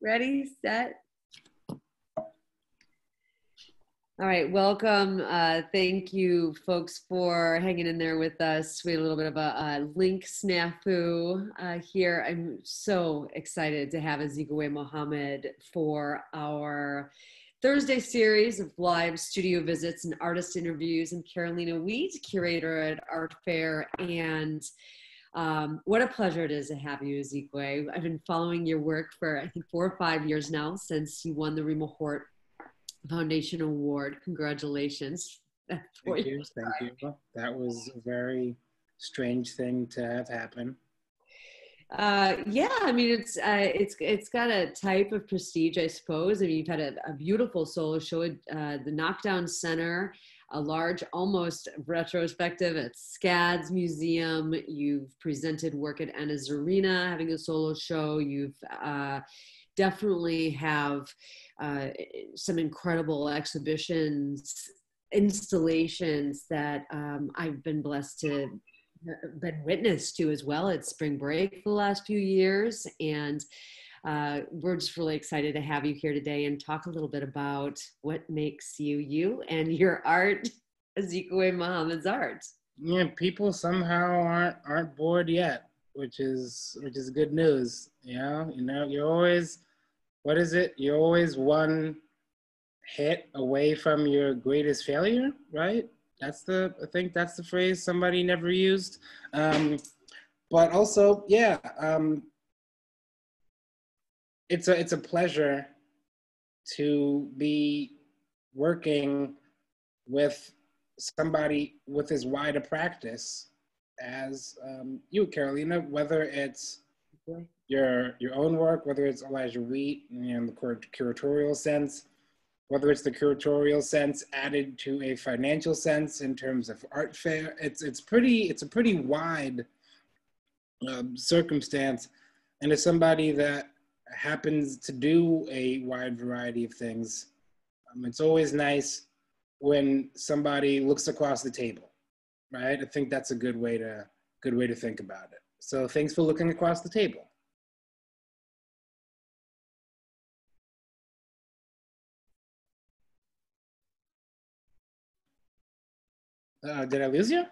Ready, set. All right, welcome. Thank you, folks, for hanging in there with us. We had a little bit of a link snafu here. I'm so excited to have Azikiwe Mohammed for our Thursday series of live studio visits and artist interviews, and Carolina Wheat, curator at Artfare. And what a pleasure it is to have you, Azikiwe. I've been following your work for, I think, 4 or 5 years now, since you won the Rema Hort Foundation Award. Congratulations. Thank you. That was a very strange thing to have happen. Yeah, I mean, it's got a type of prestige, I suppose. I mean, you've had a beautiful solo show at the Knockdown Center, a large, almost retrospective at SCAD's museum. You've presented work at Anna's Arena, having a solo show. You've definitely have some incredible exhibitions, installations that I've been blessed to been witness to as well at spring break for the last few years. And we're just really excited to have you here today and talk a little bit about what makes you you and your art, Azikiwe Mohammed's art. Yeah, people somehow aren't bored yet, which is good news. You're always, what is it? You're always one hit away from your greatest failure, right? I think that's the phrase somebody never used. But also, yeah, it's a pleasure to be working with somebody with as wide a practice as you, Carolina, whether it's your own work, whether it's Elijah Wheat in the curatorial sense, whether it's the curatorial sense added to a financial sense in terms of art fair. It's a pretty wide circumstance, and as somebody that happens to do a wide variety of things, it's always nice when somebody looks across the table, right? I think that's a good way to think about it. So thanks for looking across the table. Did I lose you?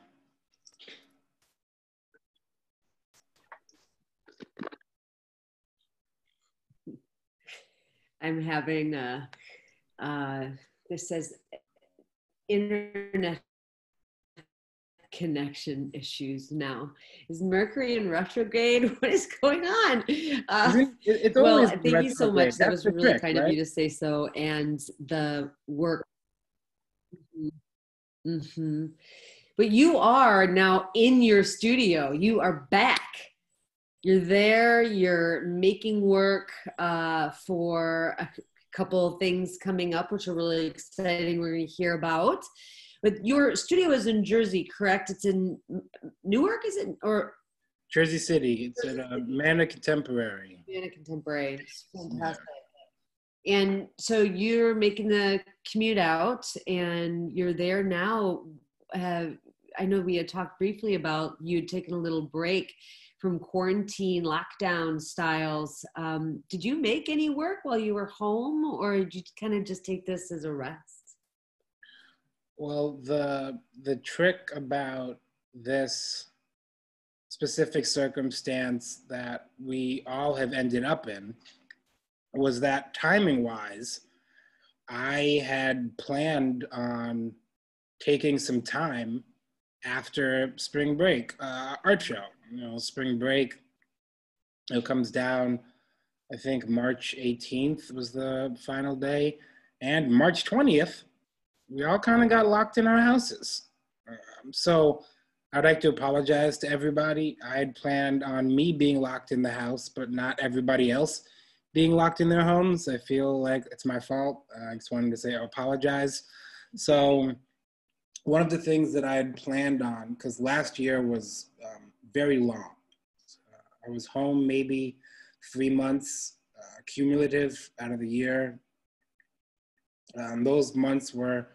I'm having this says internet connection issues now. Is Mercury in retrograde? What is going on? Well, thank you so much. That was really kind of you to say so. And the work. Mm-hmm. But you are now in your studio. You are back. You're there. You're making work for a couple of things coming up, which are really exciting. We're going to hear about. But your studio is in Jersey, correct? It's in Newark, is it? Or Jersey City. It's at Mann Contemporary. Mann Contemporary. It's fantastic. Yeah. And so you're making the commute out, and you're there now. I know we had talked briefly about you taking a little break from quarantine lockdown styles. Did you make any work while you were home, or did you kind of just take this as a rest? Well, the trick about this specific circumstance that we all have ended up in was that timing-wise, I had planned on taking some time after spring break, art show. Spring break, it comes down, I think March 18th was the final day, and March 20th, we all kind of got locked in our houses. So I'd like to apologize to everybody. I had planned on me being locked in the house, but not everybody else being locked in their homes. I feel like it's my fault. I just wanted to say I apologize. So one of the things that I had planned on, because last year was very long. I was home maybe 3 months cumulative out of the year. Those months were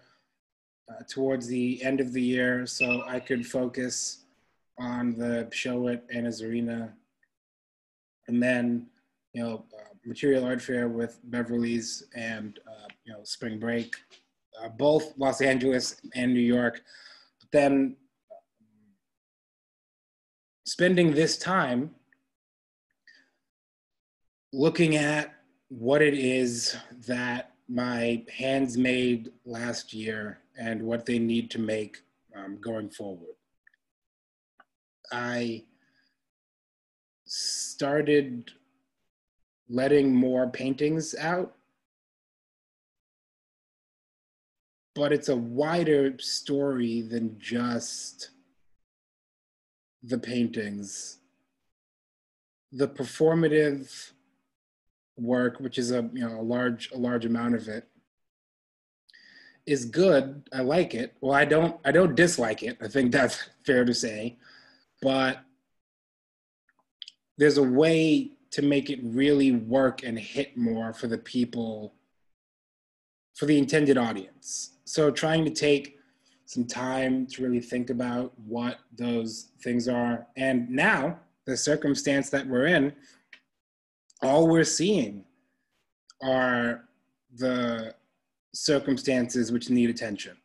towards the end of the year, so I could focus on the show at Anna's Arena. And then, material art fair with Beverly's and Spring Break, both Los Angeles and New York. But then spending this time looking at what it is that my hands made last year and what they need to make going forward. I started letting more paintings out, but it's a wider story than just the paintings. The performative work, which is a large amount of it, is good. I like it. Well, I don't dislike it. I think that's fair to say, but there's a way to make it really work and hit more for the people, for the intended audience. So trying to take some time to really think about what those things are. And now, the circumstance that we're in, all we're seeing are the circumstances which need attention.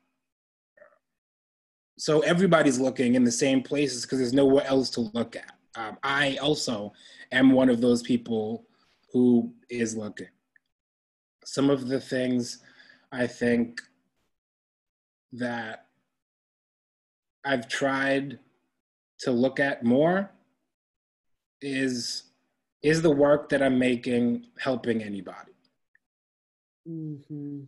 So everybody's looking in the same places because there's nowhere else to look at. I also am one of those people who is looking. Some of the things I think that I've tried to look at more is the work that I'm making helping anybody? Mm-hmm.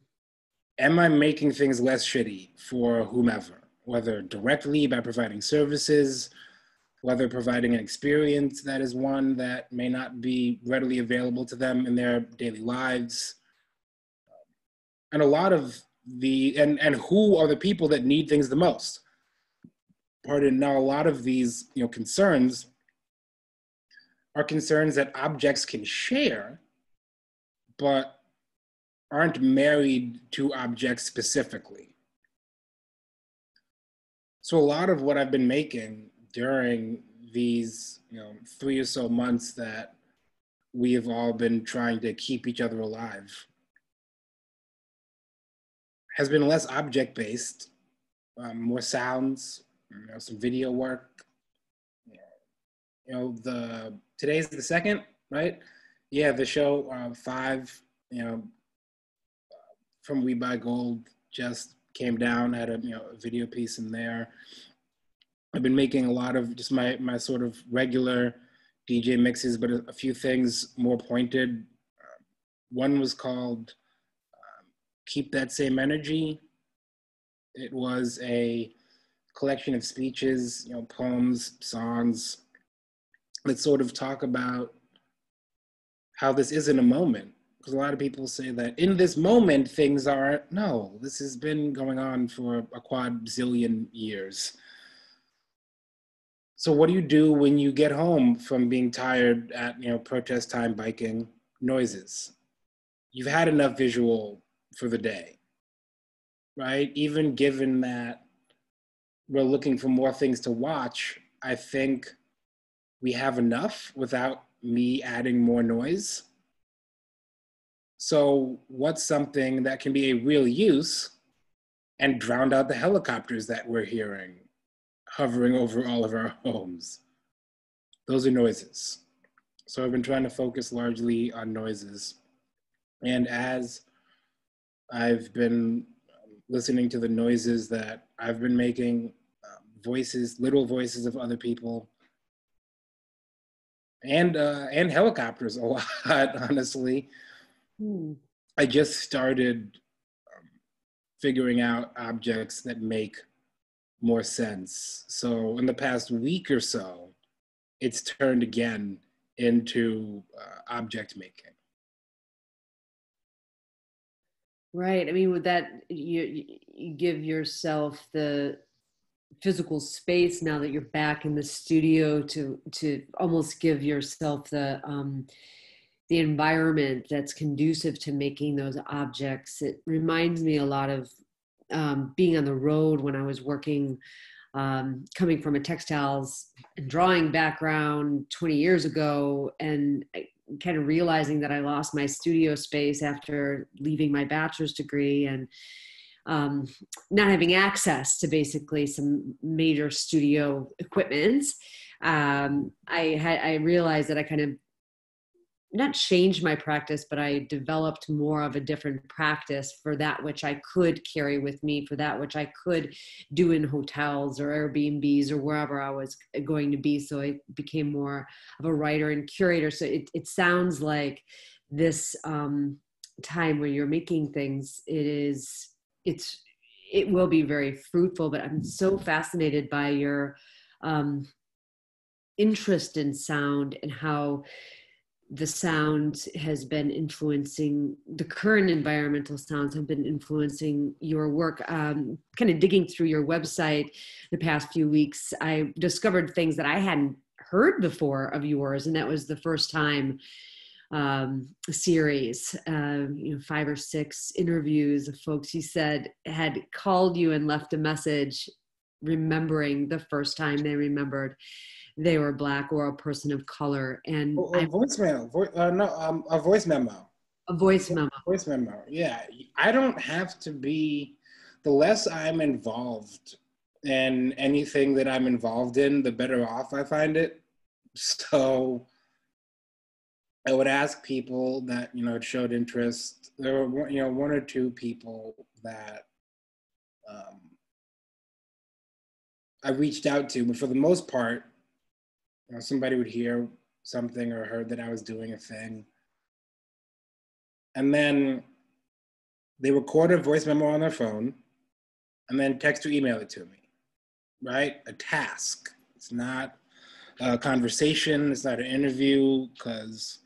Am I making things less shitty for whomever, whether directly by providing services, whether providing an experience that is one that may not be readily available to them in their daily lives? And a lot of and who are the people that need things the most? Now, a lot of these concerns are concerns that objects can share, but aren't married to objects specifically. So a lot of what I've been making during these 3 or so months that we have all been trying to keep each other alive has been less object-based, more sounds, some video work. Today's the 2nd, right? Yeah, the show 5, from We Buy Gold just came down, had a video piece in there. I've been making a lot of just my sort of regular DJ mixes, but a few things more pointed. One was called Keep That Same Energy. It was a collection of speeches, poems, songs that sort of talk about how this isn't a moment. Because a lot of people say that in this moment, things are, no, this has been going on for a quadrillion years. So what do you do when you get home from being tired at, protest time biking? Noises. You've had enough visual for the day, right? Even given that we're looking for more things to watch, I think we have enough without me adding more noise. So what's something that can be a real use and drown out the helicopters that we're hearing hovering over all of our homes? Those are noises. So I've been trying to focus largely on noises. And as I've been listening to the noises that I've been making, little voices of other people, and helicopters a lot, honestly. I just started figuring out objects that make more sense. So in the past week or so, it's turned again into object making. Right. I mean, with that, you give yourself the physical space now that you're back in the studio to almost give yourself the environment that's conducive to making those objects. It reminds me a lot of being on the road when I was working, coming from a textiles and drawing background 20 years ago. And kind of realizing that I lost my studio space after leaving my bachelor's degree, and not having access to basically some major studio equipment, I realized that I kind of not changed my practice, but I developed more of a different practice for that which I could carry with me, for that which I could do in hotels or Airbnbs or wherever I was going to be. So I became more of a writer and curator. So it sounds like this time where you're making things, it will be very fruitful. But I'm so fascinated by your interest in sound and how the sound has been influencing, the current environmental sounds have been influencing your work. Kind of digging through your website the past few weeks, I discovered things that I hadn't heard before of yours, and that was the first time series, 5 or 6 interviews of folks you said had called you and left a message remembering the first time they remembered they were Black or a person of color. And a voicemail, a voice memo. A voice memo. Voice memo, yeah. I don't have to be, the less I'm involved in anything that I'm involved in, the better off I find it. So I would ask people that, had showed interest. There were, 1 or 2 people that I reached out to, but for the most part, somebody would hear something or heard that I was doing a thing. And then they record a voice memo on their phone and then text or email it to me, right? A task. It's not a conversation. It's not an interview, because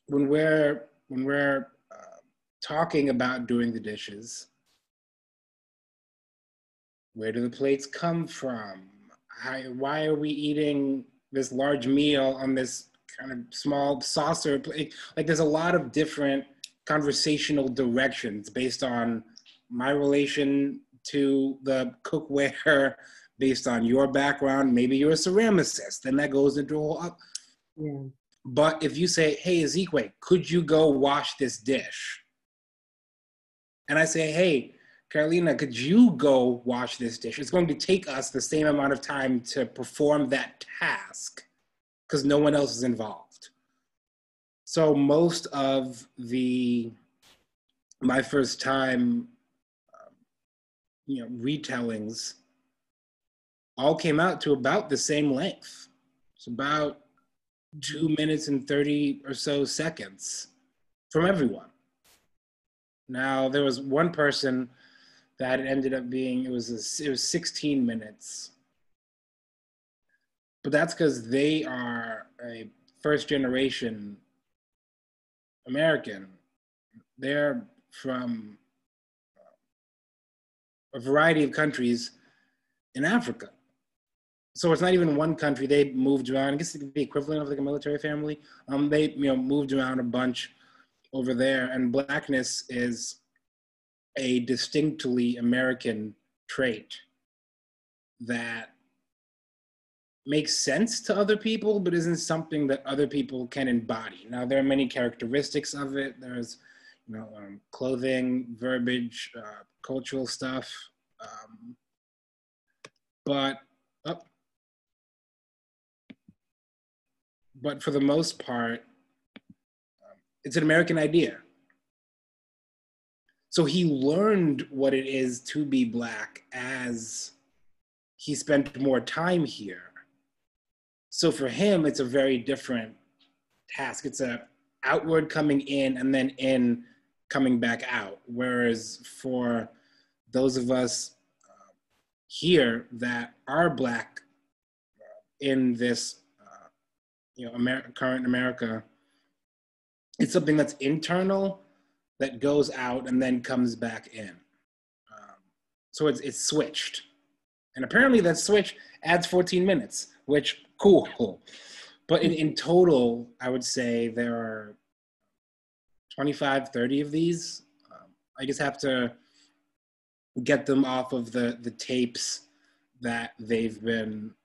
when we're talking about doing the dishes, where do the plates come from? Why are we eating this large meal on this kind of small saucer plate? Like, there's a lot of different conversational directions based on my relation to the cookware, based on your background. Maybe you're a ceramicist, and that goes into a whole. Yeah. But if you say, hey, Azikiwe, could you go wash this dish? And I say, hey, Carolina, could you go wash this dish? It's going to take us the same amount of time to perform that task because no one else is involved. So most of my first time, retellings all came out to about the same length. It's about 2 minutes and 30 or so seconds from everyone. Now, there was one person that it ended up being, it was 16 minutes. But that's because they are a first generation American. They're from a variety of countries in Africa. So it's not even one country. They moved around. I guess it's the equivalent of like a military family. They moved around a bunch over there, and Blackness is a distinctly American trait that makes sense to other people, but isn't something that other people can embody. Now, there are many characteristics of it. There's, clothing, verbiage, cultural stuff, but for the most part, it's an American idea. So he learned what it is to be Black as he spent more time here. So for him, it's a very different task. It's a outward coming in and then in coming back out. Whereas for those of us here that are Black in this, current America, it's something that's internal that goes out and then comes back in. So it's switched. And apparently that switch adds 14 minutes, which cool. But in total, I would say there are 25, 30 of these. I just have to get them off of the tapes that they've been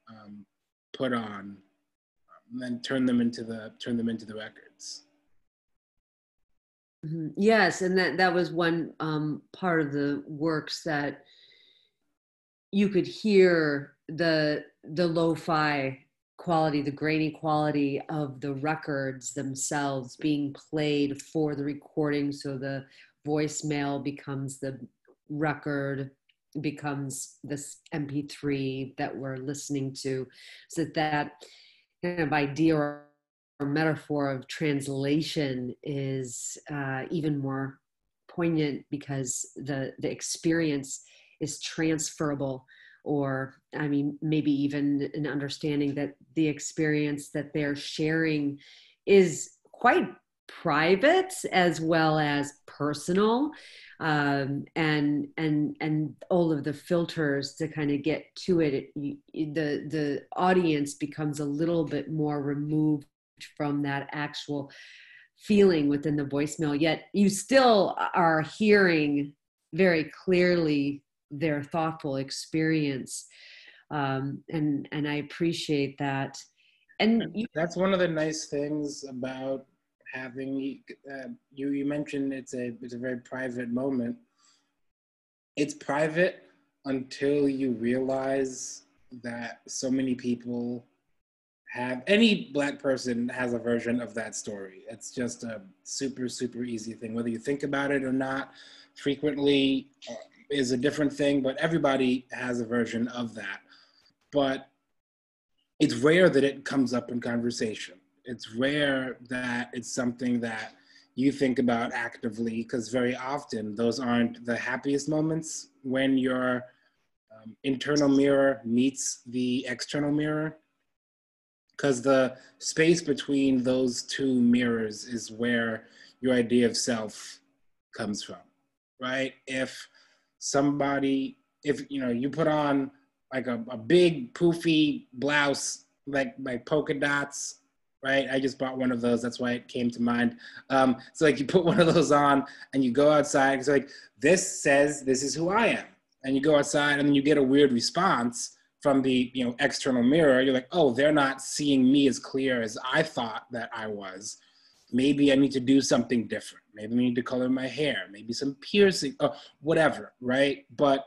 put on, and then turn them into the record. moments. Yes, and that was one part of the works that you could hear the lo-fi quality, the grainy quality of the records themselves being played for the recording. So the voicemail becomes the record, becomes this MP3 that we're listening to. So that kind of idea or metaphor of translation is even more poignant because the experience is transferable, or I mean, maybe even an understanding that the experience that they're sharing is quite private as well as personal, and all of the filters to kind of get to it, the audience becomes a little bit more removed from that actual feeling within the voicemail, yet you still are hearing very clearly their thoughtful experience. And I appreciate that. And that's one of the nice things about having, you mentioned it's a very private moment. It's private until you realize that so many people have, any Black person has a version of that story. It's just a super, super easy thing. Whether you think about it or not, frequently is a different thing, but everybody has a version of that. But it's rare that it comes up in conversation. It's rare that it's something that you think about actively, because very often those aren't the happiest moments when your internal mirror meets the external mirror, because the space between those two mirrors is where your idea of self comes from, right? If you put on like a big poofy blouse, like polka dots, right? I just bought one of those, that's why it came to mind. So like you put one of those on and you go outside, it's like, this says this is who I am. And you go outside and then you get a weird response from the external mirror. You're like, oh, they're not seeing me as clear as I thought that I was. Maybe I need to do something different. Maybe I need to color my hair, maybe some piercing, or whatever, right? But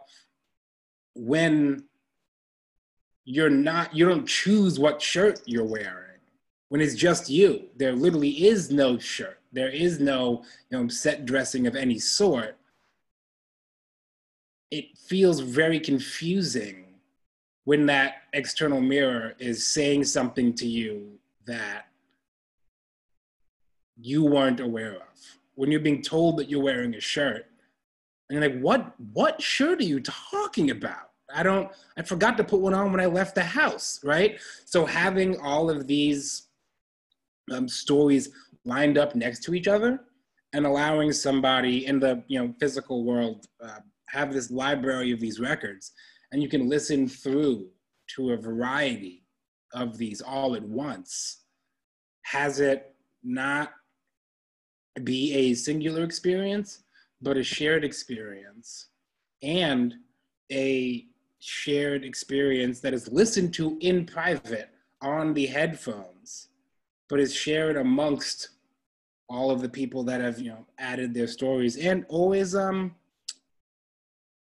when you don't choose what shirt you're wearing, when it's just you, there literally is no shirt. There is no set dressing of any sort. It feels very confusing when that external mirror is saying something to you that you weren't aware of. When you're being told that you're wearing a shirt, and you're like, what shirt are you talking about? I forgot to put one on when I left the house, right? So having all of these stories lined up next to each other and allowing somebody in the physical world have this library of these records, and you can listen through to a variety of these all at once, has it not be a singular experience, but a shared experience, and a shared experience that is listened to in private on the headphones, but is shared amongst all of the people that have added their stories, and always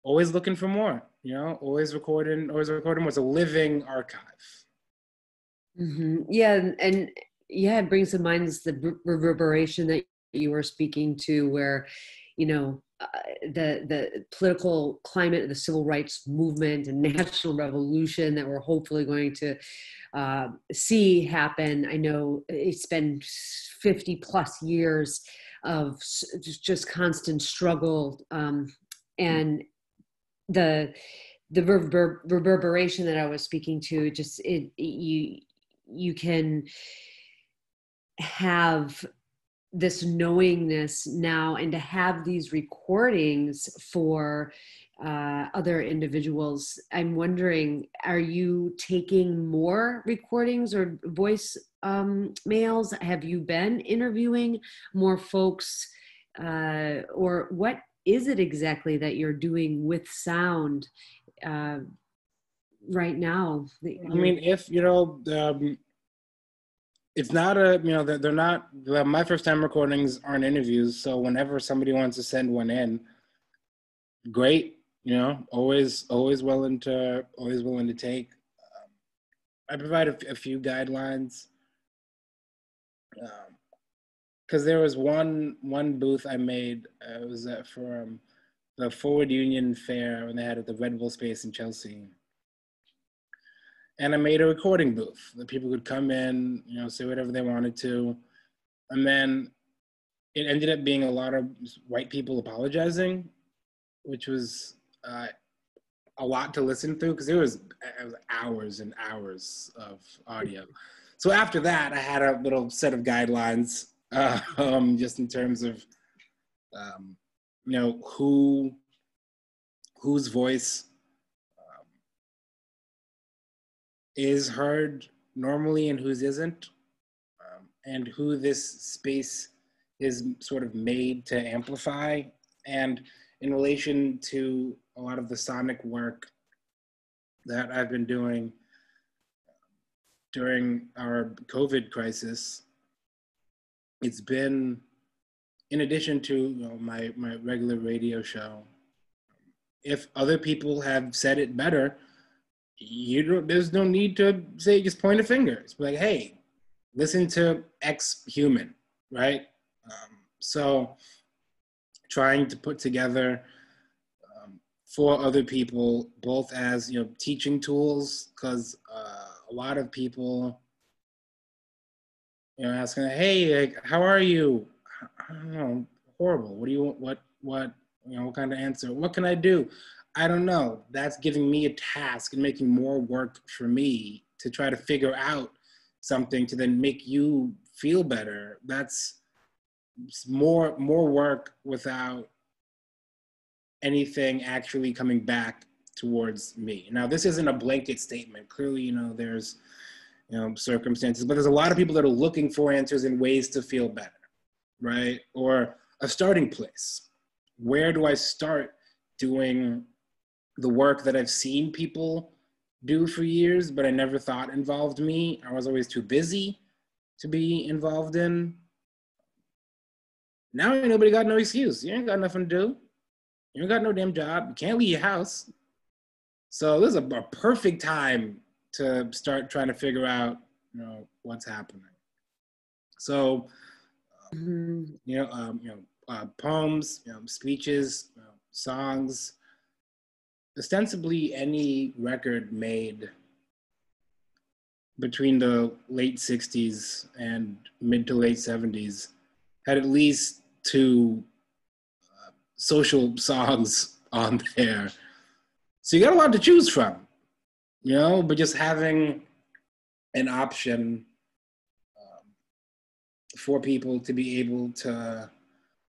looking for more, always recording more. It's a living archive. Mm-hmm. Yeah, and yeah, it brings to mind the reverberation that you were speaking to, where the political climate of the civil rights movement and national revolution that we're hopefully going to see happen. I know it's been 50 plus years of just constant struggle, and the reverberation that I was speaking to, just you can have this knowingness now, and to have these recordings for other individuals. I'm wondering, are you taking more recordings or voice mails? Have you been interviewing more folks, or what is it exactly that you're doing with sound right now? I mean, if it's not a, you know, they're not, my first time recordings aren't interviews. So whenever somebody wants to send one in, great, you know, always willing to take. I provide a few guidelines. Because there was one booth I made, it was for the Forward Union Fair when they had it at the Red Bull space in Chelsea. And I made a recording booth that people could come in, you know, say whatever they wanted to. And then it ended up being a lot of white people apologizing, which was a lot to listen through because it was hours and hours of audio. So after that, I had a little set of guidelines just in terms of, you know, whose voice is heard normally and whose isn't, and who this space is sort of made to amplify. And in relation to a lot of the sonic work that I've been doing during our COVID crisis, it's been, in addition to, you know, my regular radio show, if other people have said it better, there's no need to say, just point a finger. It's like, hey, listen to X human, right? So trying to put together for other people, both as, you know, teaching tools, because a lot of people, you know, asking, hey, like, how are you? I don't know, horrible. What do you want? What, you know, what kind of answer? What can I do? I don't know. That's giving me a task and making more work for me to try to figure out something to then make you feel better. That's more work without anything actually coming back towards me. Now, this isn't a blanket statement. Clearly, you know, there's, you know, circumstances, but there's a lot of people that are looking for answers and ways to feel better, right? Or a starting place. Where do I start doing the work that I've seen people do for years, but I never thought involved me? I was always too busy to be involved in. Now ain't nobody got no excuse. You ain't got nothing to do. You ain't got no damn job. You can't leave your house. So this is a perfect time to start trying to figure out, you know, what's happening. So, you know, poems, you know, speeches, you know, songs, ostensibly any record made between the late 60s and mid to late 70s had at least 2 social songs on there. So you got a lot to choose from, you know, but just having an option for people to be able to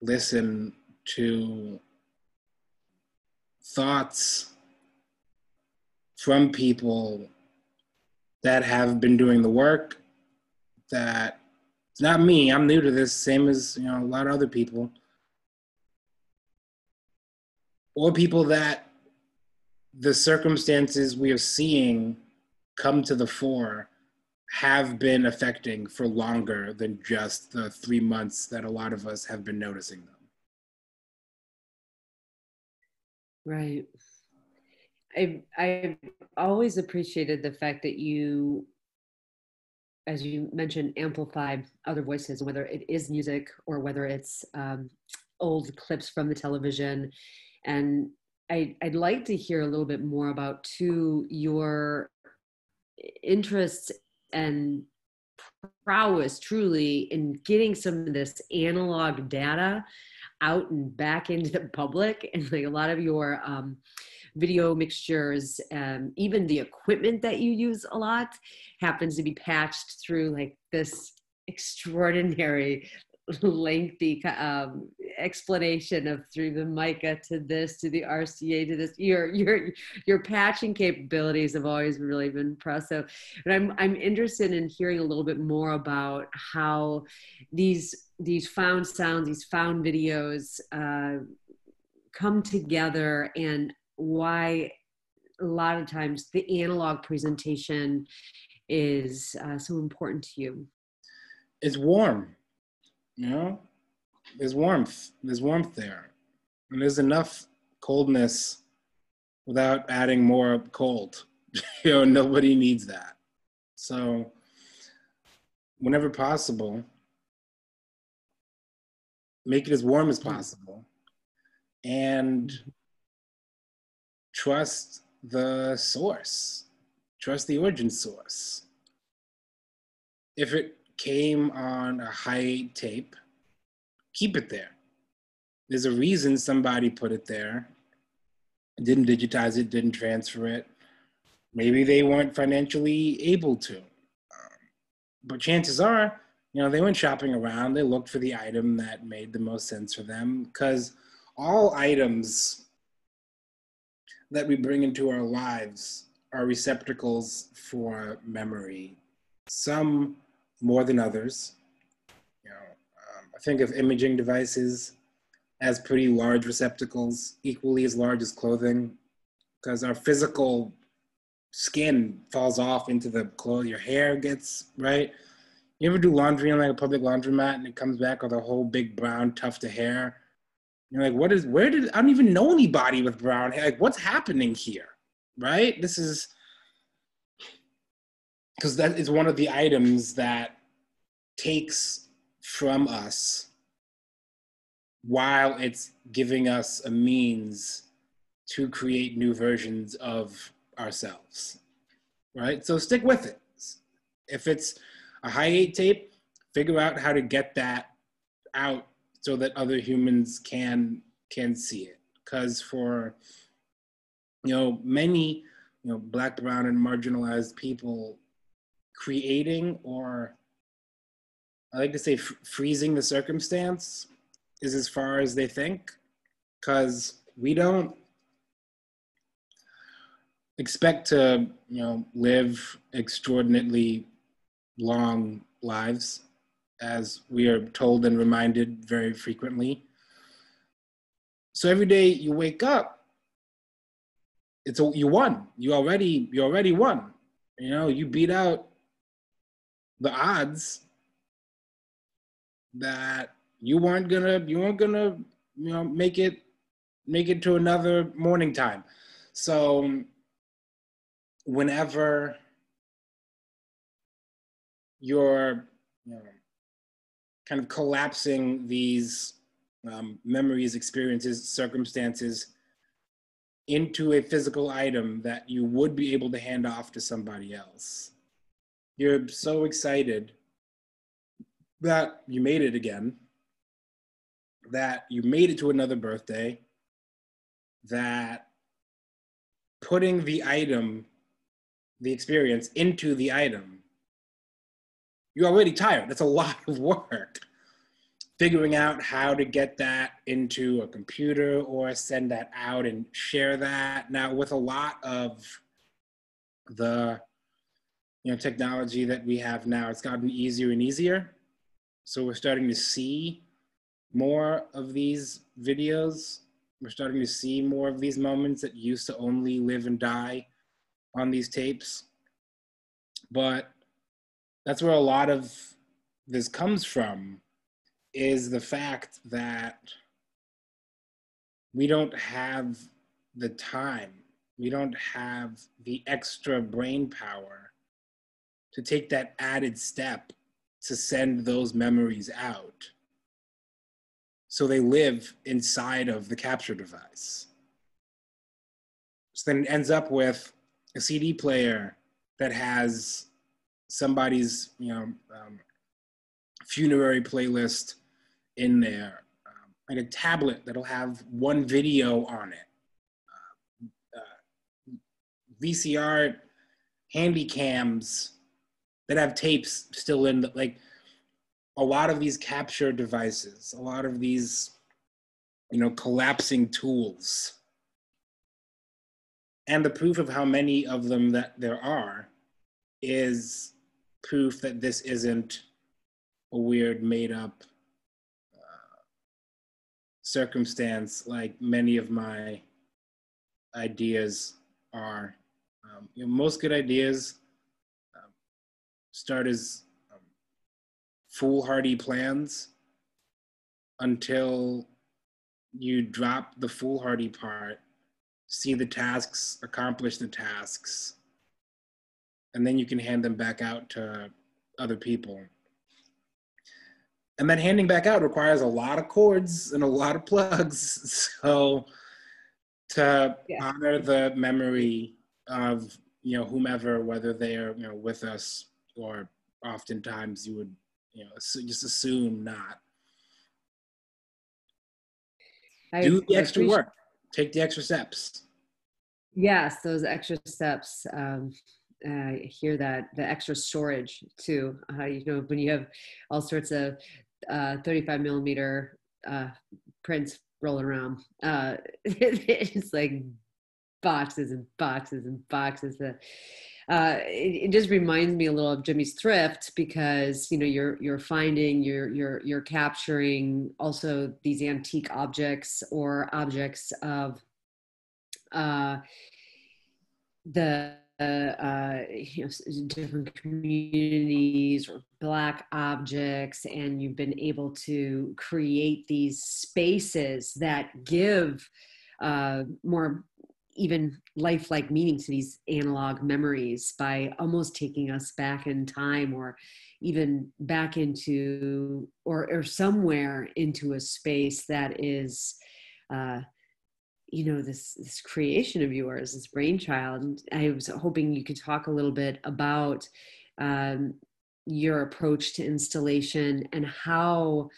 listen to thoughts from people that have been doing the work, that it's not me, I'm new to this, same as, you know, a lot of other people, or people that the circumstances we are seeing come to the fore have been affecting for longer than just the 3 months that a lot of us have been noticing them. Right. I've always appreciated the fact that you, as you mentioned, amplify other voices, whether it is music or whether it's old clips from the television. And I'd like to hear a little bit more about, too, your interests and prowess truly in getting some of this analog data out and back into the public. And like a lot of your video mixtures, even the equipment that you use a lot happens to be patched through like this extraordinary lengthy explanation of through the mica to this, to the RCA, to this. Your patching capabilities have always really been impressive. And I'm interested in hearing a little bit more about how these found sounds, these found videos come together, and why a lot of times the analog presentation is so important to you. it's warm, you know? There's warmth there. And there's enough coldness without adding more cold. Nobody needs that. So whenever possible, make it as warm as possible and trust the source, trust the origin source. If it came on a high tape, keep it there. There's a reason somebody put it there, didn't digitize it, didn't transfer it. Maybe they weren't financially able to. But chances are, they went shopping around, they looked for the item that made the most sense for them, because all items that we bring into our lives are receptacles for memory, some more than others. I think of imaging devices as pretty large receptacles, equally as large as clothing, because our physical skin falls off into the clothes, your hair gets, right? You ever do laundry in like a public laundromat and it comes back with a whole big brown tuft of hair? You're like, I don't even know anybody with brown hair. Like, what's happening here, right? This is, because that is one of the items that takes from us while it's giving us a means to create new versions of ourselves, right? So stick with it. If it's a high 8 tape, figure out how to get that out so that other humans can see it. Because for many Black, brown, and marginalized people, creating, or I like to say freezing the circumstance, is as far as they think, because we don't expect to live extraordinarily long lives, as we are told and reminded very frequently. So every day you wake up, you won. You already won. You beat out the odds that you weren't gonna make it to another morning time. So whenever you're kind of collapsing these memories, experiences, circumstances into a physical item that you would be able to hand off to somebody else, you're so excited that you made it again, that you made it to another birthday, that putting the item, the experience, into the item, you're already tired. That's a lot of work. Figuring out how to get that into a computer or send that out and share that. Now, with a lot of the technology that we have now, it's gotten easier and easier. So we're starting to see more of these videos. We're starting to see more of these moments that used to only live and die on these tapes. But that's where a lot of this comes from, is the fact that we don't have the time, we don't have the extra brain power to take that added step to send those memories out, so they live inside of the capture device. So then it ends up with a CD player that has somebody's funerary playlist in there, and a tablet that'll have one video on it, VCR handy cams that have tapes still in the, a lot of these capture devices, a lot of these collapsing tools, and the proof of how many of them that there are is proof that this isn't a weird made up circumstance like many of my ideas are. Most good ideas start as foolhardy plans until you drop the foolhardy part, see the tasks, accomplish the tasks, and then you can hand them back out to other people. And then handing back out requires a lot of cords and a lot of plugs. So to honor the memory of, you know, whomever, whether they are, you know, with us, or oftentimes you would, you know, just assume not. Do the extra work. Take the extra steps. Yes, those extra steps. I hear that, the extra storage too. You know, when you have all sorts of 35 millimeter prints rolling around, it's like boxes and boxes and boxes. It just reminds me a little of Jimmy's Thrift, because, you know, you're finding, you're capturing also these antique objects or objects of the you know, different communities or Black objects, and you've been able to create these spaces that give more even lifelike meaning to these analog memories by almost taking us back in time, or even back into or somewhere into a space that is you know, this creation of yours, this brainchild. And I was hoping you could talk a little bit about your approach to installation and how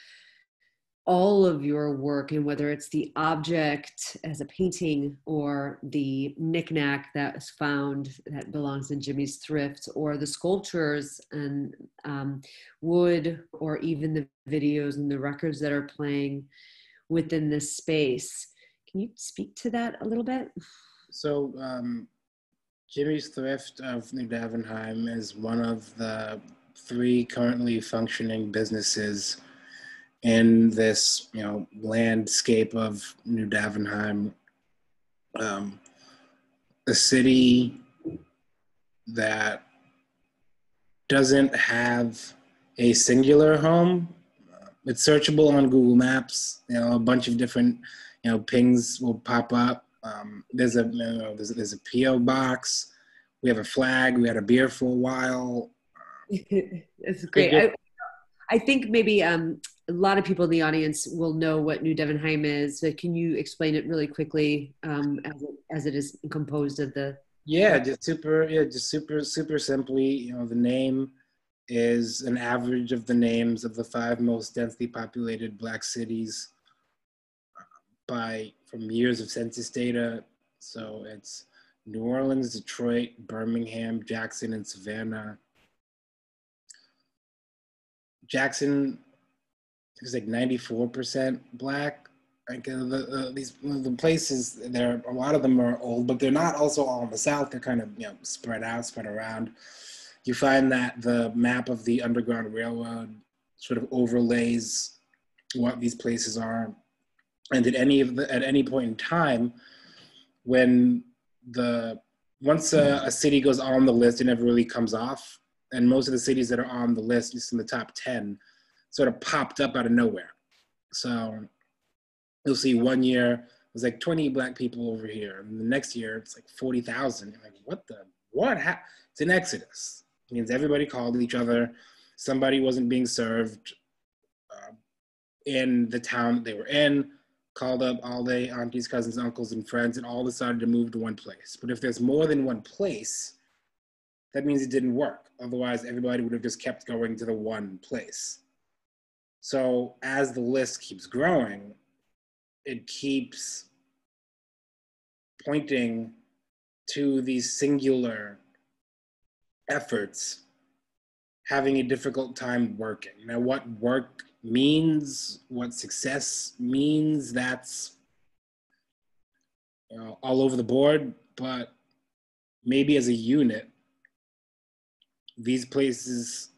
all of your work, and whether it's the object as a painting or the knickknack that was found that belongs in Jimmy's Thrift, or the sculptures and wood, or even the videos and the records that are playing within this space. Can you speak to that a little bit? So Jimmy's Thrift of New Davenheim is one of the 3 currently functioning businesses in this, you know, landscape of New Davenheim, a city that doesn't have a singular home. It's searchable on Google Maps. You know, a bunch of different, you know, pings will pop up. There's a PO box. We have a flag. We had a beer for a while. It's great. I think maybe a lot of people in the audience will know what New Davenheim is. So can you explain it really quickly, as it is composed of the? Yeah, just super simply. You know, the name is an average of the names of the 5 most densely populated Black cities from years of census data. So it's New Orleans, Detroit, Birmingham, Jackson, and Savannah. Jackson is like 94% Black. Like the places, a lot of them are old, but they're not also all in the South. They're kind of, you know, spread around. You find that the map of the Underground Railroad sort of overlays what these places are. And at any point in time, when once a city goes on the list, it never really comes off. And most of the cities that are on the list, just in the top 10, sort of popped up out of nowhere. So you'll see one year, there's like 20 Black people over here. And the next year, it's like 40,000. You're like, what? It's an exodus. It means everybody called each other. Somebody wasn't being served in the town they were in, called up all their aunties, cousins, uncles, and friends, and all decided to move to one place. But if there's more than one place, that means it didn't work. Otherwise, everybody would have just kept going to the one place. So as the list keeps growing, it keeps pointing to these singular efforts having a difficult time working. Now, what work means, what success means, that's, you know, all over the board, but maybe as a unit, these places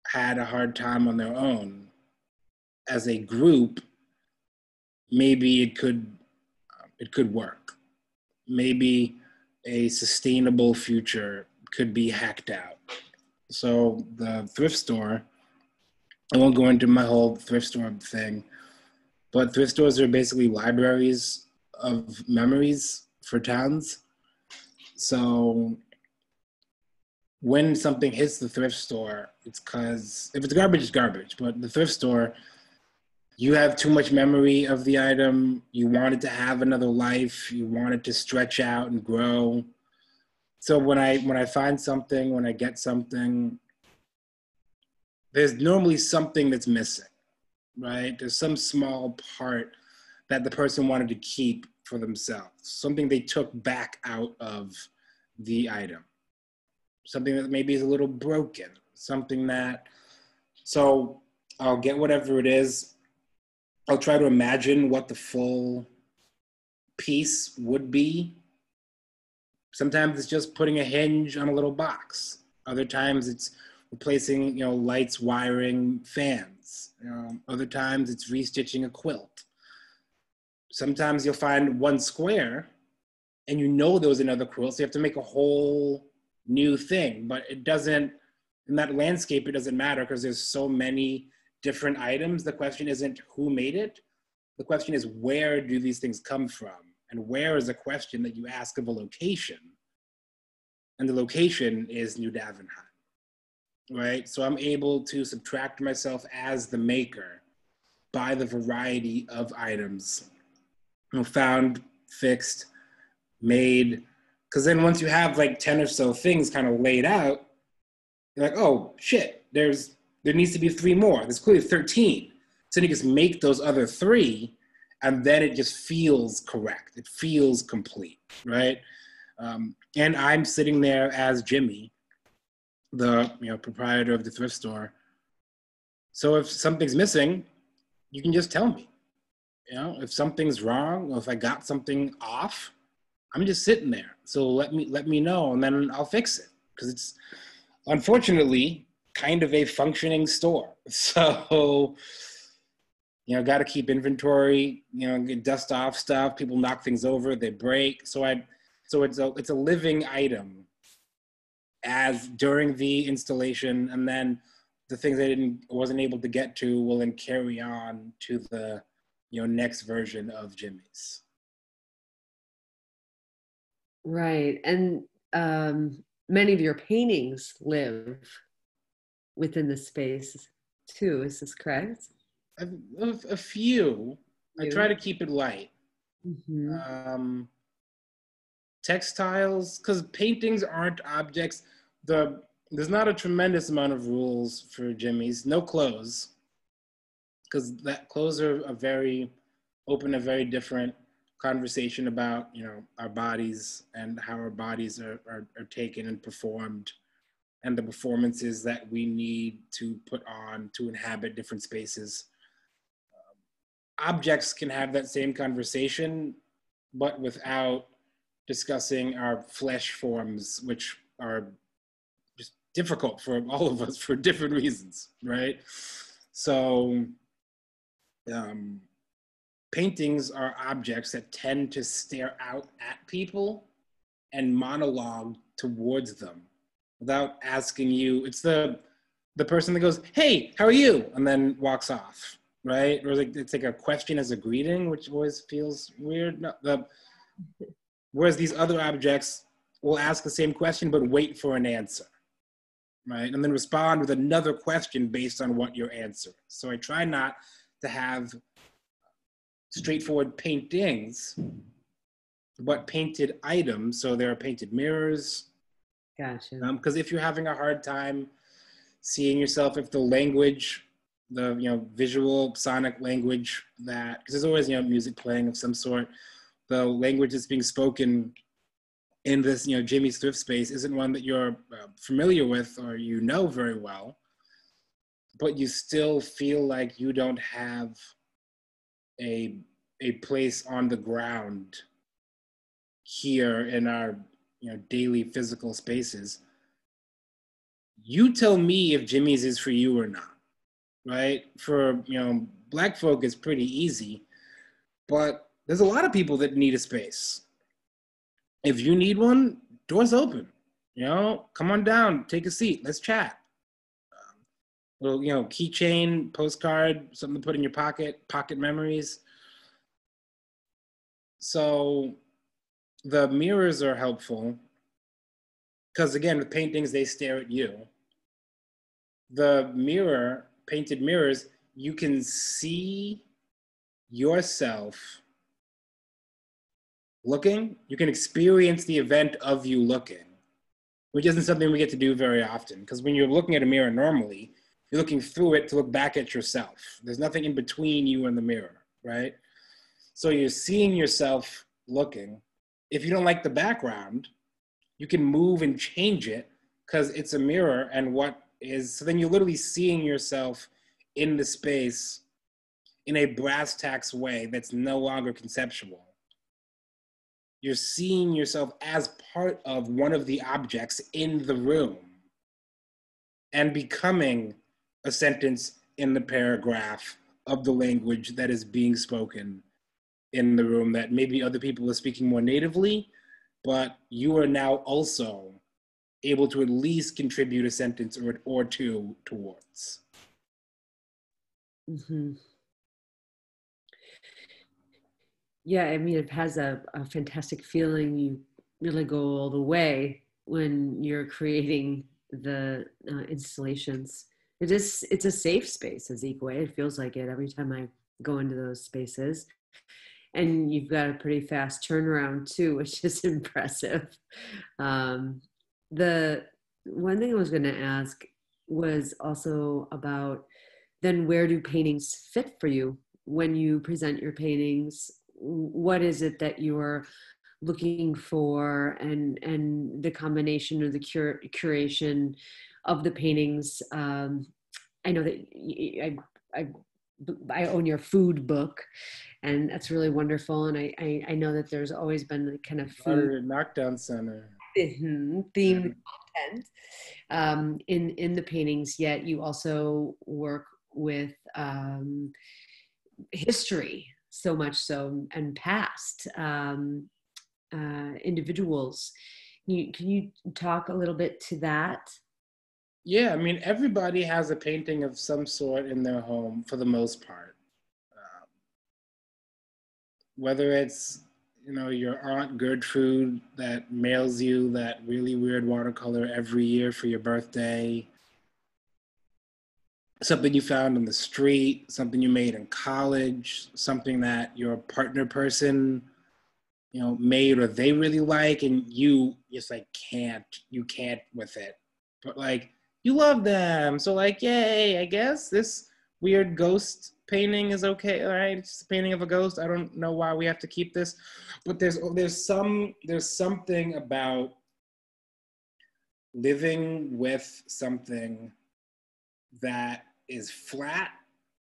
had a hard time on their own. As a group, maybe it could work. Maybe a sustainable future could be hacked out. So the thrift store I won't go into my whole thrift store thing, but thrift stores are basically libraries of memories for towns. So when something hits the thrift store, it's because if it's garbage, it's garbage. But the thrift store, you have too much memory of the item. You want it to have another life. You want it to stretch out and grow. So when I find something, when I get something, there's normally something that's missing, right? There's some small part that the person wanted to keep for themselves, something they took back out of the item, something that maybe is a little broken, something that, so I'll get whatever it is. I'll try to imagine what the full piece would be. Sometimes it's just putting a hinge on a little box. Other times it's replacing, lights, wiring, fans. Other times it's restitching a quilt. Sometimes you'll find one square and there was another quilt, so you have to make a whole new thing. But it doesn't, in that landscape, it doesn't matter because there's so many different items. The question isn't who made it. The question is, where do these things come from? And where is a question that you ask of a location. And the location is New Davenport, right? So I'm able to subtract myself as the maker by the variety of items, found, fixed, made. Because then once you have like 10 or so things kind of laid out, you're like, oh shit, there needs to be 3 more. There's clearly 13. So you just make those other 3, and then it just feels correct. It feels complete, right? And I'm sitting there as Jimmy, the proprietor of the thrift store. So if something's missing, you can just tell me. If something's wrong or if I got something off, I'm just sitting there. So let me know, and then I'll fix it, because it's unfortunately kind of a functioning store. So got to keep inventory. Dust off stuff. People knock things over, they break. So it's a living item as during the installation, and then the things I wasn't able to get to will then carry on to the next version of Jimmy's. Right. And many of your paintings live within the space too. Is this correct? A few. I try to keep it light. Mm-hmm. Textiles, because paintings aren't objects. There's not a tremendous amount of rules for Jimmy's. No clothes, because clothes are a very different conversation about our bodies and how our bodies are taken and performed, and the performances that we need to put on to inhabit different spaces. Objects can have that same conversation, but without discussing our flesh forms, which are just difficult for all of us for different reasons, right? So paintings are objects that tend to stare out at people and monologue towards them without asking you. It's the person that goes, "Hey, how are you?" and then walks off, right? Or it's like a question as a greeting, which always feels weird. No, whereas these other objects will ask the same question but wait for an answer, right? And then respond with another question based on what your answer is. So I try not to have straightforward paintings, but painted items. So there are painted mirrors. Gotcha. Because if you're having a hard time seeing yourself, if the language, the visual sonic language because there's always music playing of some sort, the language that's being spoken in this Jimmy's thrift space isn't one that you're familiar with or very well, but you still feel like you don't have a place on the ground here in our daily physical spaces. You tell me if Jimmy's is for you or not, right? For Black folk, it's pretty easy, but there's a lot of people that need a space. If you need one, doors open. Come on down, take a seat, let's chat. little, keychain, postcard, something to put in your pocket memories. So the mirrors are helpful because, again, with paintings, they stare at you. The painted mirrors, you can see yourself looking. You can experience the event of you looking, which isn't something we get to do very often, because when you're looking at a mirror normally, you're looking through it to look back at yourself. There's nothing in between you and the mirror, right? So you're seeing yourself looking. If you don't like the background, you can move and change it because it's a mirror, and so then you're literally seeing yourself in the space in a brass tacks way that's no longer conceptual. You're seeing yourself as part of one of the objects in the room and becoming a sentence in the paragraph of the language that is being spoken in the room that maybe other people are speaking more natively, but you are now also able to at least contribute a sentence or two towards. Mm-hmm. Yeah, I mean, it has a fantastic feeling. You really go all the way when you're creating the installations. It's a safe space, Azikiwe. It feels like it every time I go into those spaces. And you've got a pretty fast turnaround too, which is impressive. The one thing I was going to ask was also about then where do paintings fit for you when you present your paintings? What is it that you're looking for, and the combination of the curation of the paintings? I know that I own your food book, and that's really wonderful. And I know that there's always been the kind of food knockdown center themed content in the paintings. Yet you also work with history so much so, and past individuals. Can you talk a little bit to that? Yeah, I mean, everybody has a painting of some sort in their home for the most part. Whether it's, your Aunt Gertrude that mails you that really weird watercolor every year for your birthday, something you found on the street, something you made in college, something that your partner person, made or they really like, and you just like can't with it. But like, you love them. So like, yay, I guess this weird ghost painting is okay, all right? It's just a painting of a ghost. I don't know why we have to keep this. But there's something about living with something that is flat,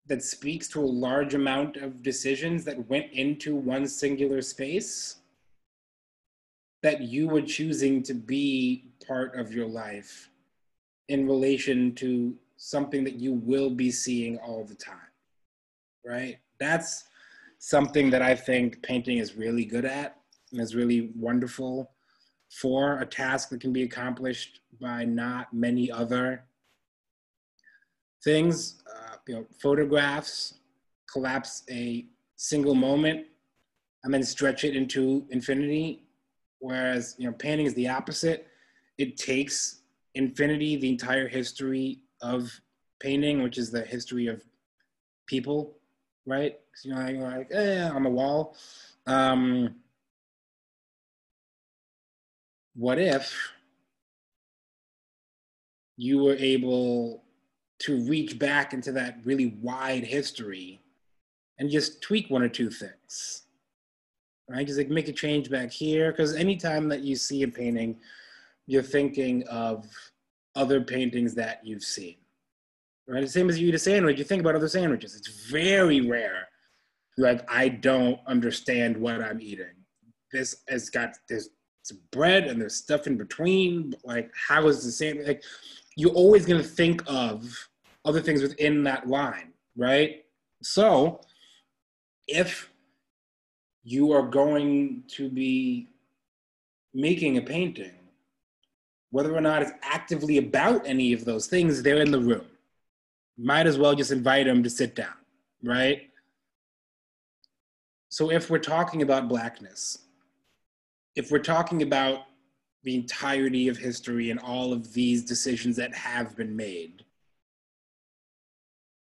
that speaks to a large amount of decisions that went into one singular space, that you were choosing to be part of your life in relation to something that you will be seeing all the time, right? That's something that I think painting is really good at and is really wonderful for, a task that can be accomplished by not many other things. Photographs collapse a single moment and then stretch it into infinity, whereas painting is the opposite. It takes infinity, the entire history of painting, which is the history of people, right? You're like on the wall. What if you were able to reach back into that really wide history and just tweak one or two things, right? Just like make a change back here, because anytime that you see a painting, you're thinking of other paintings that you've seen, right? The same as you eat a sandwich, you think about other sandwiches. It's very rare. Like, I don't understand what I'm eating. This has got this bread and there's stuff in between. Like, how is the sandwich? Like, you're always going to think of other things within that line, right? So if you are going to be making a painting, whether or not it's actively about any of those things, they're in the room. might as well just invite them to sit down, right? So if we're talking about Blackness, if we're talking about the entirety of history and all of these decisions that have been made,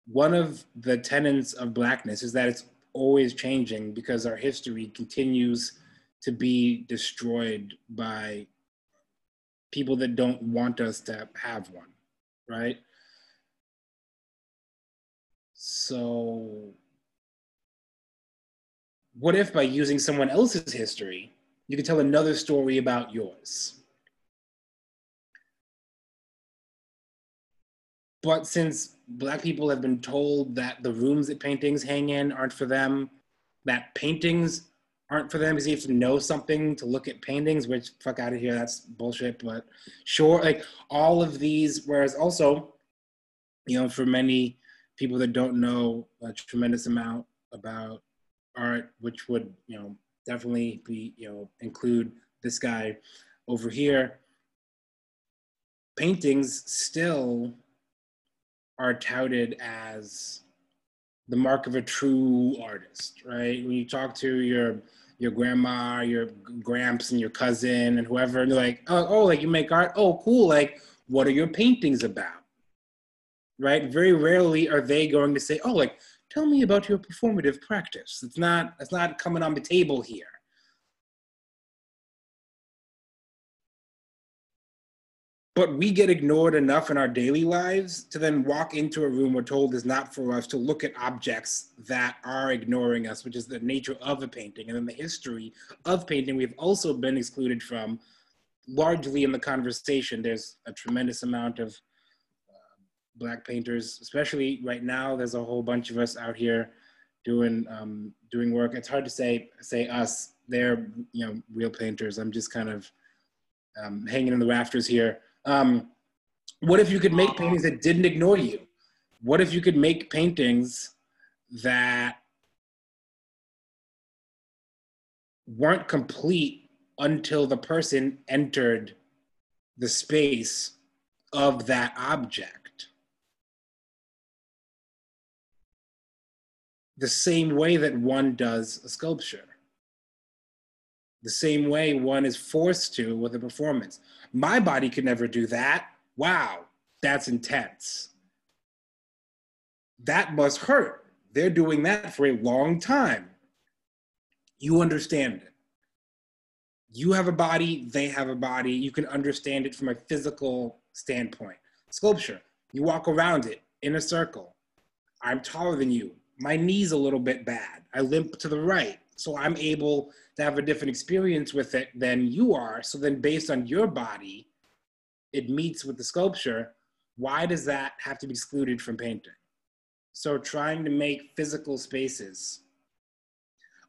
one of the tenets of Blackness is that it's always changing because our history continues to be destroyed by people that don't want us to have one, right? So what if by using someone else's history, you could tell another story about yours? But since Black people have been told that the rooms that paintings hang in aren't for them, that paintings aren't for them because you have to know something to look at paintings, which fuck out of here, that's bullshit, but sure, like all of these, whereas also, you know, for many people that don't know a tremendous amount about art, which would, you know, definitely be, you know, include this guy over here, paintings still are touted as the mark of a true artist, right? When you talk to your grandma, your gramps, and your cousin, and whoever, and they're like, oh, like you make art? Oh, cool. Like, what are your paintings about? Right? Very rarely are they going to say, oh, like, tell me about your performative practice. It's not coming on the table here. But we get ignored enough in our daily lives to then walk into a room we're told is not for us, to look at objects that are ignoring us, which is the nature of a painting. And then the history of painting, we've also been excluded from largely in the conversation. There's a tremendous amount of Black painters, especially right now. There's a whole bunch of us out here doing work. It's hard to say us. They're, you know, real painters. I'm just kind of hanging in the rafters here. What if you could make paintings that didn't ignore you? What if you could make paintings that weren't complete until the person entered the space of that object? The same way that one does a sculpture. The same way one is forced to with a performance. My body could never do that. Wow, that's intense. That must hurt. They're doing that for a long time. You understand it. You have a body, they have a body. You can understand it from a physical standpoint. Sculpture, you walk around it in a circle. I'm taller than you. My knee's a little bit bad. I limp to the right. So I'm able to have a different experience with it than you are. So then based on your body, it meets with the sculpture. Why does that have to be excluded from painting? So trying to make physical spaces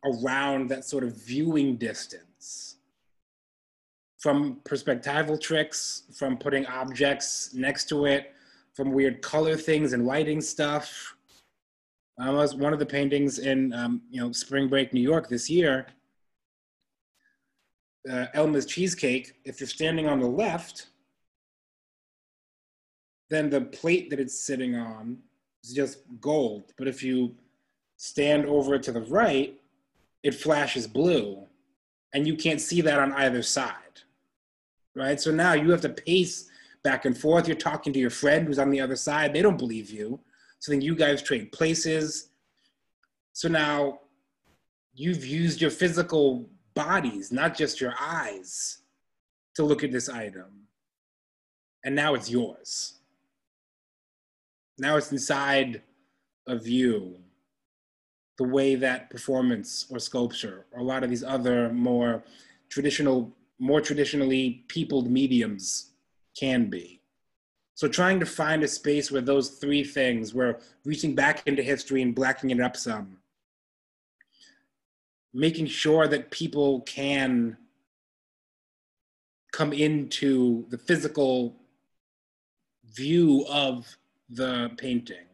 around that sort of viewing distance, from perspectival tricks, from putting objects next to it, from weird color things and lighting stuff. Was one of the paintings in Spring Break, New York this year, Elma's Cheesecake, if you're standing on the left, then the plate that it's sitting on is just gold. But if you stand over to the right, it flashes blue. And you can't see that on either side, right? So now you have to pace back and forth. You're talking to your friend who's on the other side. They don't believe you. So then you guys trade places. So now you've used your physical bodies, not just your eyes, to look at this item. And now it's yours. Now it's inside of you. The way that performance or sculpture or a lot of these other more traditionally peopled mediums can be. So trying to find a space where those three things, where reaching back into history and blacking it up some, making sure that people can come into the physical view of the painting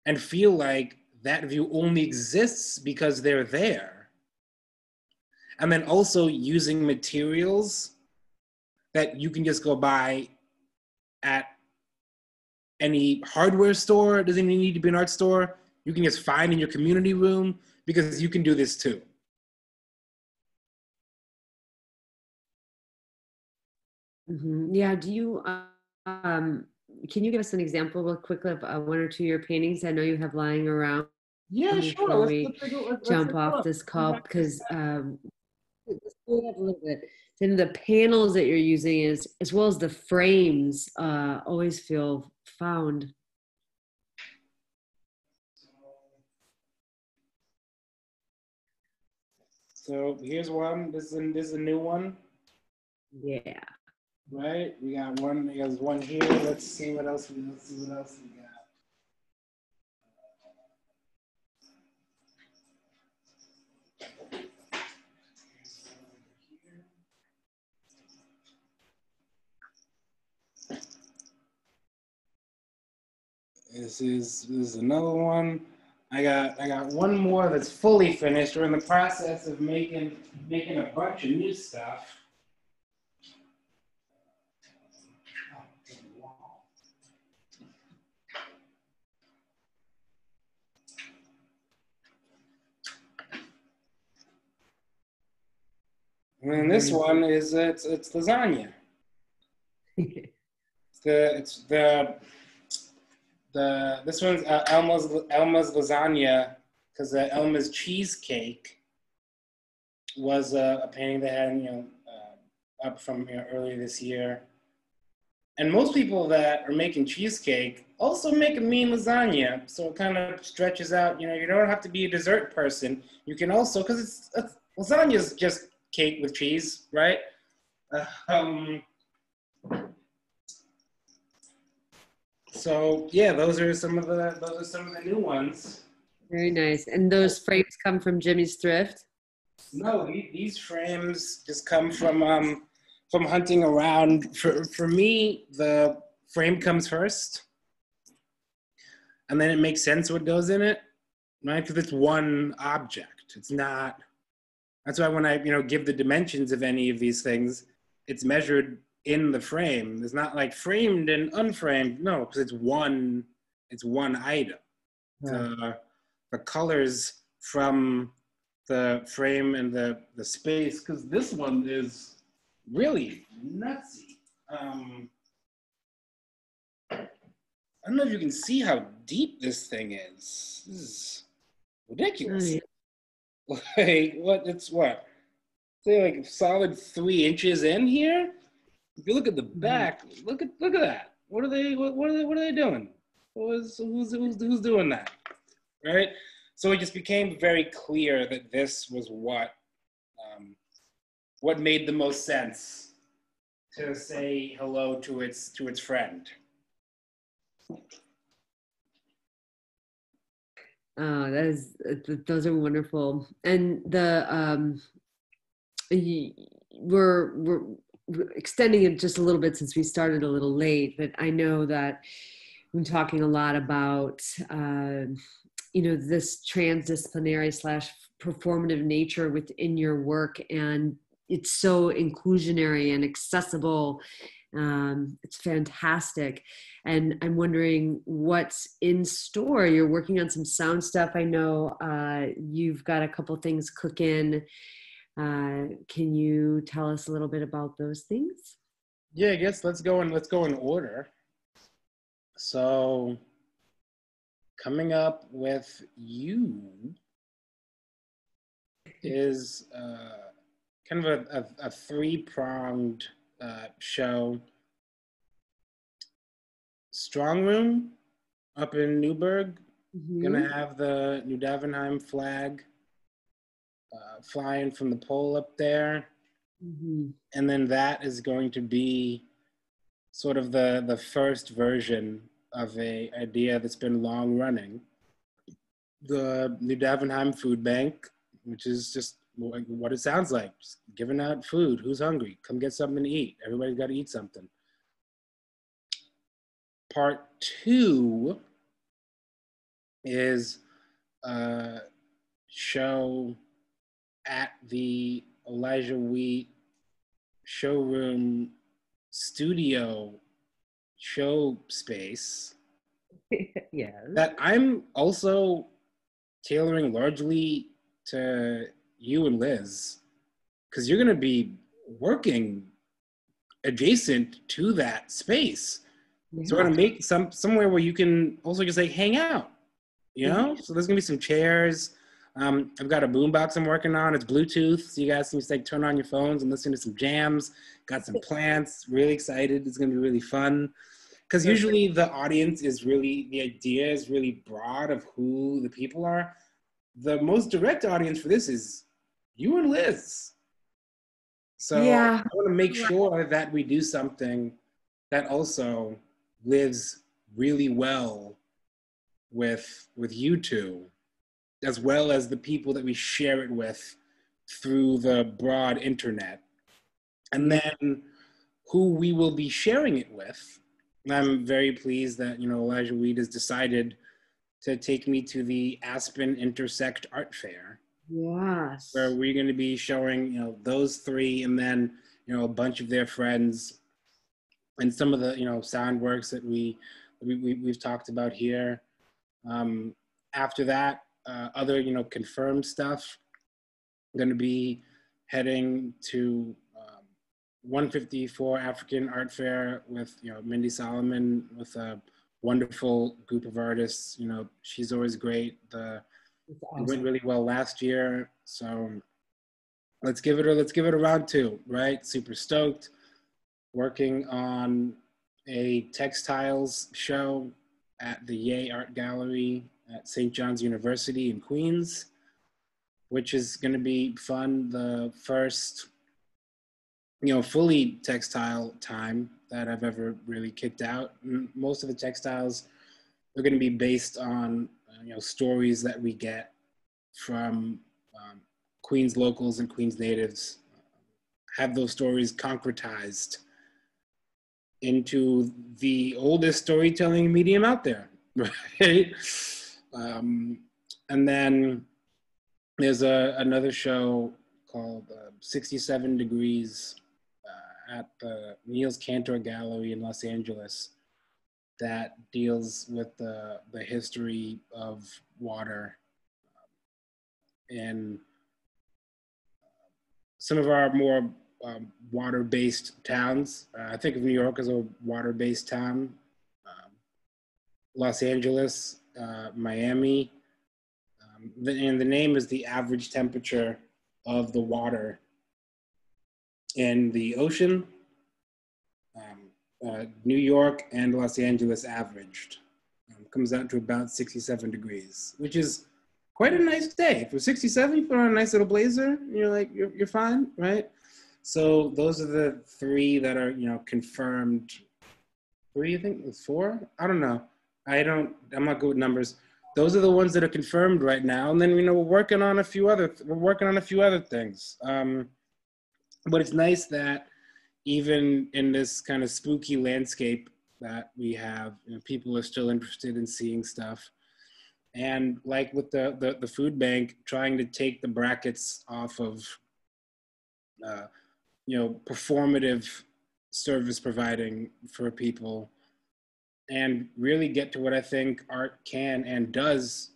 and feel like that view only exists because they're there. And then also using materials that you can just go buy at any hardware store. It doesn't even need to be an art store. You can just find in your community room, because you can do this too. Yeah, do you, can you give us an example real quick of one or two of your paintings I know you have lying around Yeah, sure. before we Let's jump take a off look. this call? Because let's pull it up a little bit. Then the panels that you're using is, as well as the frames, always feel found. So here's one. This is a new one. Yeah. Right? We got one. There's one here. Let's see what else we got. This is another one. I got one more that's fully finished. We're in the process of making a bunch of new stuff. And then this one is it's lasagna. This one's Elma's lasagna, because Elma's cheesecake was a painting they had up from earlier this year. And most people that are making cheesecake also make a mean lasagna, so it kind of stretches out. You don't have to be a dessert person. You can also, because lasagna is just cake with cheese, right? So yeah, those are some of the new ones. Very nice. And those frames come from Jimmy's Thrift? No, these frames just come from hunting around. For me, the frame comes first, and then it makes sense what goes in it, right? Because it's one object. It's not. That's why when I give the dimensions of any of these things, it's measured in the frame. It's not like framed and unframed. No, because it's one item. Right. The colors from the frame and the space, because this one is really nutsy. I don't know if you can see how deep this thing is. This is ridiculous. Oh, yeah. Like, what? Say like a solid 3 inches in here. If you look at the back, look at that. What are they doing? Who's doing that? Right? So it just became very clear that this was what made the most sense to say hello to its friend. Oh, those are wonderful. And we're extending it just a little bit since we started a little late, but I know that I'm talking a lot about this transdisciplinary / performative nature within your work, and it's so inclusionary and accessible. It's fantastic. And I'm wondering what's in store. You're working on some sound stuff. I know you've got a couple things cooking. Can you tell us a little bit about those things? Yeah, I guess let's go in order. So coming up with you is kind of a 3-pronged show. Strong Room up in Newburgh. Gonna have the New Davenheim flag flying from the pole up there. And then that is going to be sort of the first version of a idea that's been long running. The New Davenheim Food Bank, which is just what it sounds like, just giving out food. Who's hungry? Come get something to eat. Everybody's got to eat something. Part 2 is a show at the Elijah Wheat showroom studio show space Yes. that I'm also tailoring largely to you and Liz, because you're going to be working adjacent to that space. So we're Yeah. going to make somewhere where you can also just like hang out, you know? So there's going to be some chairs. I've got a boombox I'm working on. It's Bluetooth, so you guys can just like turn on your phones and listen to some jams. Got some plants. Really excited. It's going to be really fun. Because usually the audience is really, the idea is really broad of who the people are. The most direct audience for this is you and Liz. So Yeah. I want to make sure that we do something that also lives really well with you two, as well as the people that we share it with through the broad internet. And Yeah. then who we will be sharing it with. I'm very pleased that, you know, Elijah Weed has decided to take me to the Aspen Intersect Art Fair, where Yes. we're going to be showing, you know, those three and then, you know, a bunch of their friends and some of the, you know, sound works that we've talked about here. After that, other, you know, confirmed stuff. I'm going to be heading to 154 African Art Fair with, you know, Mindy Solomon, with a wonderful group of artists. You know, she's always great. It's It went awesome. really well last year, so let's give it a round two, right? Super stoked. Working on a textiles show at the Yay Art Gallery at St. John's University in Queens, which is going to be fun. The first, you know, fully textile time that I've ever really kicked out. Most of the textiles are going to be based on, you know, stories that we get from Queens locals and Queens natives. Have those stories concretized into the oldest storytelling medium out there, right? And then there's another show called 67 Degrees at the Niels Cantor Gallery in Los Angeles that deals with the history of water in some of our more water-based towns. I think of New York as a water-based town. Los Angeles, Miami, and the name is the average temperature of the water in the ocean. New York and Los Angeles averaged. Comes out to about 67 degrees, which is quite a nice day. For 67, you put on a nice little blazer, and you're like, you're fine, right? So those are the three that are, you know, confirmed. Three, I think, four? I don't know. I'm not good with numbers. Those are the ones that are confirmed right now. And then, you know, we're working on a few other things. But it's nice that even in this kind of spooky landscape that we have, you know, people are still interested in seeing stuff. And like with the food bank, trying to take the brackets off of, you know, performative service providing for people and really get to what I think art can and does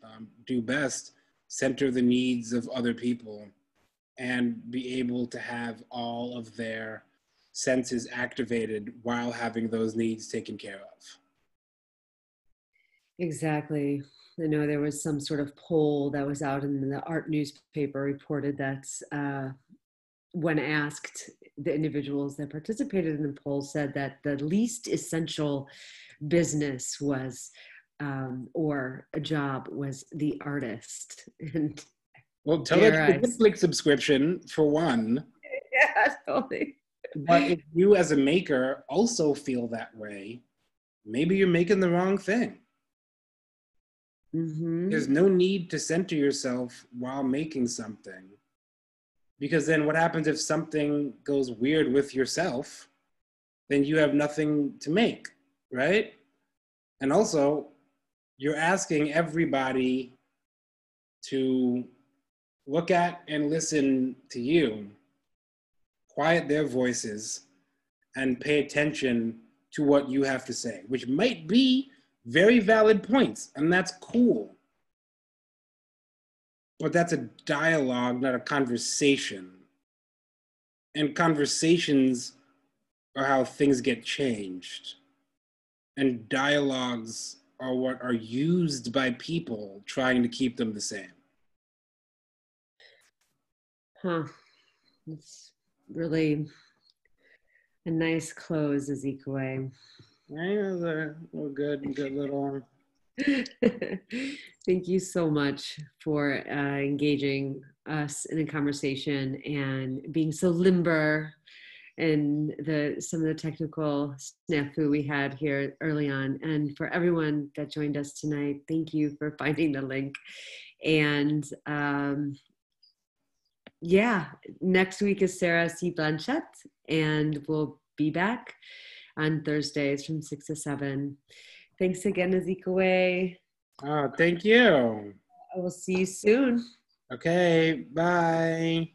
do best, center the needs of other people and be able to have all of their senses activated while having those needs taken care of. Exactly. I know there was some sort of poll that was out in the art newspaper reported that when asked, the individuals that participated in the poll said that the least essential business was or a job was the artist. And Well, tell that dare to I the Netflix subscription for one. yeah, totally. But if you as a maker also feel that way, maybe you're making the wrong thing. Mm-hmm. There's no need to center yourself while making something. Because then what happens if something goes weird with yourself? Then you have nothing to make, right? And also, you're asking everybody to look at and listen to you, quiet their voices, and pay attention to what you have to say, which might be very valid points, and that's cool. But that's a dialogue, not a conversation. And conversations are how things get changed. And dialogues are what are used by people trying to keep them the same. Huh. It's really a nice close, Azikiwe. Right? It was a good little. Thank you so much for engaging us in a conversation and being so limber and some of the technical snafu we had here early on. And for everyone that joined us tonight, thank you for finding the link. And yeah, next week is Sarah C. Blanchette, and we'll be back on Thursdays from 6 to 7. Thanks again, Azikiwe. Oh, thank you. I will see you soon. Okay, bye.